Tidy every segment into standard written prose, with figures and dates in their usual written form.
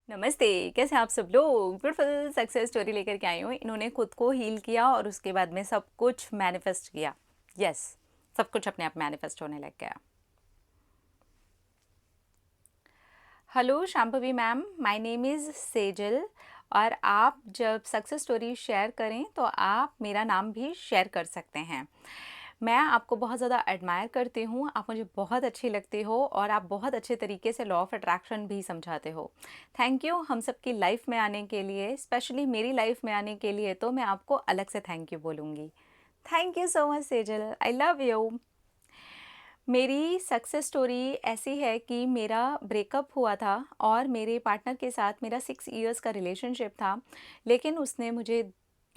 नमस्ते। कैसे हैं आप सब लोग? ब्यूटीफुल सक्सेस स्टोरी लेकर के आई हूँ। इन्होंने खुद को हील किया और उसके बाद में सब कुछ मैनिफेस्ट किया। यस, सब कुछ अपने आप मैनिफेस्ट होने लग गया। Hello Shambhavi ma'am, my name is Sejal. और आप जब सक्सेस स्टोरी शेयर करें तो आप मेरा नाम भी शेयर कर सकते हैं। मैं आपको बहुत ज़्यादा एडमायर करती हूँ, आप मुझे बहुत अच्छी लगती हो और आप बहुत अच्छे तरीके से लॉ ऑफ अट्रैक्शन भी समझाते हो। थैंक यू हम सबकी लाइफ में आने के लिए, स्पेशली मेरी लाइफ में आने के लिए तो मैं आपको अलग से थैंक यू बोलूँगी। Thank you so much Sejal, I love you. मेरी सक्सेस स्टोरी ऐसी है कि मेरा ब्रेकअप हुआ था और मेरे पार्टनर के साथ मेरा 6 इयर्स का रिलेशनशिप था। लेकिन उसने मुझे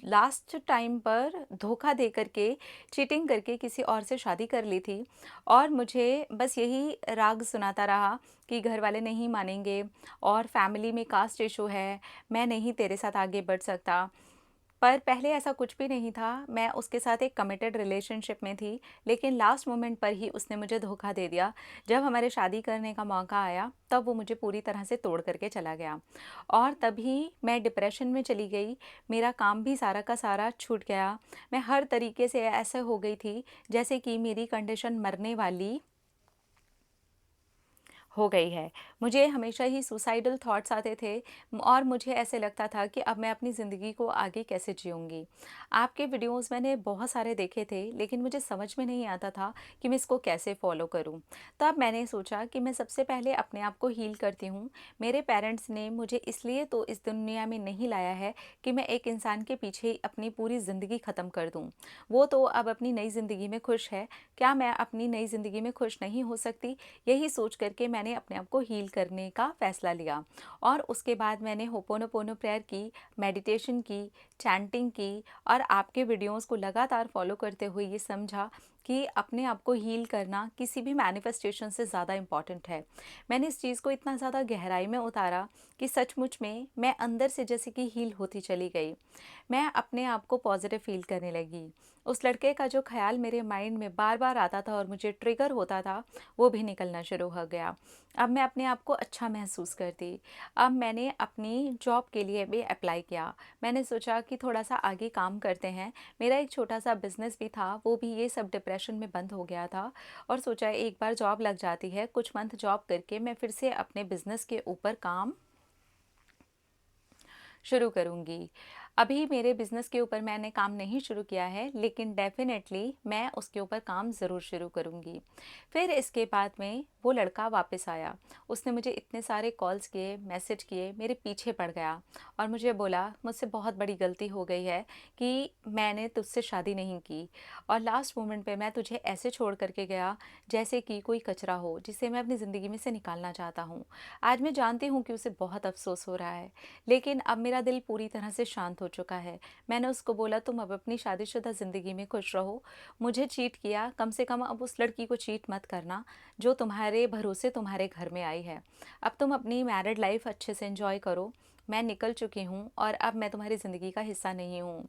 लास्ट टाइम पर धोखा दे करके, चीटिंग करके किसी और से शादी कर ली थी। और मुझे बस यही राग सुनाता रहा कि घर वाले नहीं मानेंगे और फैमिली में कास्ट इशू है, मैं नहीं तेरे साथ आगे बढ़ सकता। पर पहले ऐसा कुछ भी नहीं था, मैं उसके साथ एक कमिटेड रिलेशनशिप में थी। लेकिन लास्ट मोमेंट पर ही उसने मुझे धोखा दे दिया। जब हमारे शादी करने का मौका आया तब वो मुझे पूरी तरह से तोड़ करके चला गया और तभी मैं डिप्रेशन में चली गई। मेरा काम भी सारा का सारा छूट गया। मैं हर तरीके से ऐसे हो गई थी जैसे कि मेरी कंडीशन मरने वाली हो गई है। मुझे हमेशा ही सुसाइडल थॉट्स आते थे और मुझे ऐसे लगता था कि अब मैं अपनी ज़िंदगी को आगे कैसे जीऊँगी। आपके वीडियोज़ मैंने बहुत सारे देखे थे लेकिन मुझे समझ में नहीं आता था कि मैं इसको कैसे फ़ॉलो करूँ। तब मैंने सोचा कि मैं सबसे पहले अपने आप को हील करती हूँ। मेरे पेरेंट्स ने मुझे इसलिए तो इस दुनिया में नहीं लाया है कि मैं एक इंसान के पीछे ही अपनी पूरी ज़िंदगी ख़त्म कर दूँ। वो तो अब अपनी नई ज़िंदगी में खुश है, क्या मैं अपनी नई ज़िंदगी में खुश नहीं हो सकती? यही सोच करके मैंने अपने आप को हील करने का फ़ैसला लिया। और उसके बाद मैंने होपोनोपोनो प्रेयर की, मेडिटेशन की, चैंटिंग की और आपके वीडियोज़ को लगातार फॉलो करते हुए ये समझा कि अपने आप को हील करना किसी भी मैनिफेस्टेशन से ज़्यादा इम्पॉर्टेंट है। मैंने इस चीज़ को इतना ज़्यादा गहराई में उतारा कि सचमुच में मैं अंदर से जैसे कि हील होती चली गई। मैं अपने आप को पॉजिटिव फ़ील करने लगी। उस लड़के का जो ख़्याल मेरे माइंड में बार-बार आता था और मुझे ट्रिगर होता था, वो भी निकलना शुरू हो गया। अब मैं अपने आप को अच्छा महसूस करती। अब मैंने अपनी जॉब के लिए भी अप्लाई किया। मैंने सोचा कि थोड़ा-सा आगे काम करते हैं। मेरा एक छोटा-सा बिज़नेस भी था, वो भी ये सब डिप्रेशन में बंद हो गया था और सोचा एक बार जॉब लग जाती है, कुछ मंथ जॉब करके मैं फिर से अपने बिज़नेस के ऊपर काम शुरू करूँगी। अभी मेरे बिज़नेस के ऊपर मैंने काम नहीं शुरू किया है लेकिन डेफ़िनेटली मैं उसके ऊपर काम ज़रूर शुरू करूँगी। फिर इसके बाद में वो लड़का वापस आया। उसने मुझे इतने सारे कॉल्स किए, मैसेज किए, मेरे पीछे पड़ गया और मुझे बोला मुझसे बहुत बड़ी गलती हो गई है कि मैंने तुझसे शादी नहीं की और लास्ट मोमेंट पे मैं तुझे ऐसे छोड़ कर के गया जैसे कि कोई कचरा हो जिसे मैं अपनी ज़िंदगी में से निकालना चाहता हूँ। आज मैं जानती हूँ कि उसे बहुत अफ़सोस हो रहा है। लेकिन अब मेरा दिल पूरी तरह से शांत हो चुका है। मैंने उसको बोला तुम अब अपनी शादीशुदा ज़िंदगी में खुश रहो। मुझे चीट किया, कम से कम अब उस लड़की को चीट मत करना जो तुम्हारे भरोसे तुम्हारे घर में आई है। अब तुम अपनी मैरिड लाइफ अच्छे से एंजॉय करो। मैं निकल चुकी हूँ और अब मैं तुम्हारी ज़िंदगी का हिस्सा नहीं हूँ।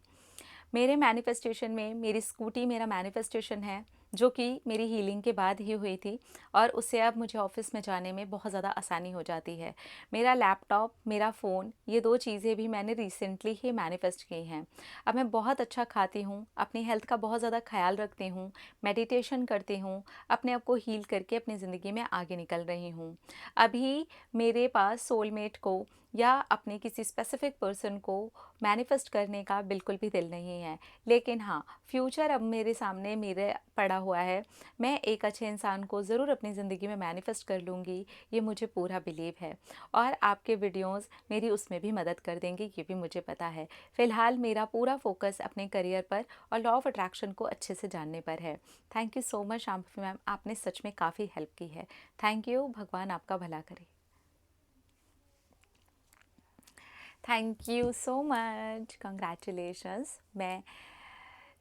मेरे मैनिफेस्टेशन में मेरी स्कूटी मेरा मैनिफेस्टेशन है जो कि मेरी हीलिंग के बाद ही हुई थी और उससे अब मुझे ऑफ़िस में जाने में बहुत ज़्यादा आसानी हो जाती है। मेरा लैपटॉप, मेरा फ़ोन, ये 2 चीज़ें भी मैंने रिसेंटली ही मैनिफेस्ट की हैं। अब मैं बहुत अच्छा खाती हूँ, अपनी हेल्थ का बहुत ज़्यादा ख़्याल रखती हूँ, मेडिटेशन करती हूँ, अपने आप को हील करके अपनी ज़िंदगी में आगे निकल रही हूँ। अभी मेरे पास सोलमेट को या अपने किसी स्पेसिफ़िक पर्सन को मैनिफेस्ट करने का बिल्कुल भी दिल नहीं है। लेकिन हाँ, फ्यूचर अब मेरे सामने मेरे पड़ा हुआ है। मैं एक अच्छे इंसान को ज़रूर अपनी ज़िंदगी में मैनिफेस्ट कर लूँगी, ये मुझे पूरा बिलीव है। और आपके वीडियोज़ मेरी उसमें भी मदद कर देंगे, ये भी मुझे पता है। फ़िलहाल मेरा पूरा फ़ोकस अपने करियर पर और लॉ ऑफ़ अट्रैक्शन को अच्छे से जानने पर है। Thank you so much Shambhavi ma'am, आपने सच में काफ़ी हेल्प की है। थैंक यू, भगवान आपका भला करे। Thank you so much, congratulations. मैं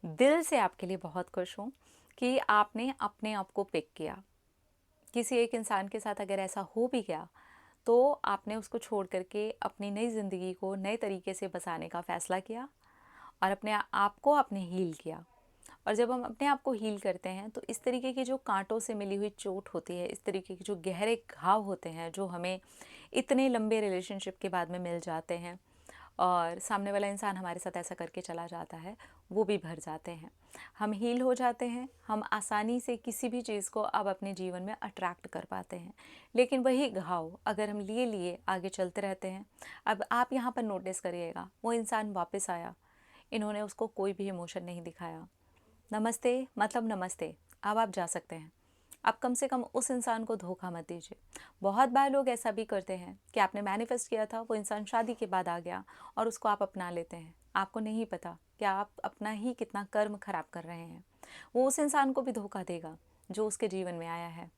दिल से आपके लिए बहुत खुश हूँ कि आपने अपने आप को पिक किया। किसी एक इंसान के साथ अगर ऐसा हो भी गया तो आपने उसको छोड़ करके अपनी नई ज़िंदगी को नए तरीके से बसाने का फ़ैसला किया और अपने आप को आपने हील किया। और जब हम अपने आप को हील करते हैं तो इस तरीके की जो कांटों से मिली हुई चोट होती है, इस तरीके के जो गहरे घाव होते हैं जो हमें इतने लंबे रिलेशनशिप के बाद में मिल जाते हैं और सामने वाला इंसान हमारे साथ ऐसा करके चला जाता है, वो भी भर जाते हैं। हम हील हो जाते हैं, हम आसानी से किसी भी चीज़ को अब अपने जीवन में अट्रैक्ट कर पाते हैं। लेकिन वही घाव अगर हम लिए लिए आगे चलते रहते हैं, अब आप यहाँ पर नोटिस करिएगा, वो इंसान वापस आया, इन्होंने उसको कोई भी इमोशन नहीं दिखाया। नमस्ते मतलब नमस्ते, अब आप जा सकते हैं। आप कम से कम उस इंसान को धोखा मत दीजिए। बहुत बार लोग ऐसा भी करते हैं कि आपने मैनिफेस्ट किया था, वो इंसान शादी के बाद आ गया और उसको आप अपना लेते हैं। आपको नहीं पता कि आप अपना ही कितना कर्म खराब कर रहे हैं। वो उस इंसान को भी धोखा देगा जो उसके जीवन में आया है,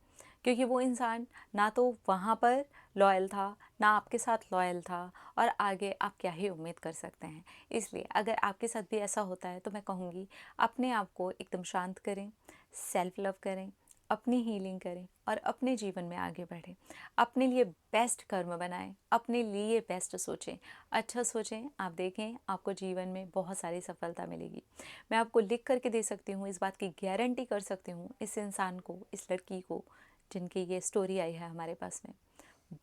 क्योंकि वो इंसान ना तो वहाँ पर लॉयल था, ना आपके साथ लॉयल था, और आगे आप क्या ही उम्मीद कर सकते हैं। इसलिए अगर आपके साथ भी ऐसा होता है तो मैं कहूँगी, अपने आप को एकदम शांत करें, सेल्फ लव करें, अपनी हीलिंग करें और अपने जीवन में आगे बढ़ें। अपने लिए बेस्ट कर्म बनाएं, अपने लिए बेस्ट सोचें, अच्छा सोचें। आप देखें, आपको जीवन में बहुत सारी सफलता मिलेगी। मैं आपको लिख करके दे सकती हूँ, इस बात की गारंटी कर सकती हूँ, इस इंसान को, इस लड़की को जिनकी ये स्टोरी आई है हमारे पास में,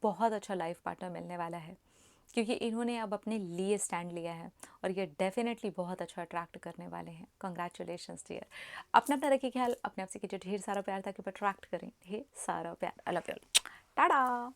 बहुत अच्छा लाइफ पार्टनर मिलने वाला है, क्योंकि इन्होंने अब अपने लिए स्टैंड लिया है और ये डेफिनेटली बहुत अच्छा अट्रैक्ट करने वाले हैं। Congratulations dear. अपना अपना रखिए ख्याल, अपने आप से कीजिए ढेर सारा प्यार ताकि अट्रैक्ट करें ढेर सारा प्यार। I love you. टाटा।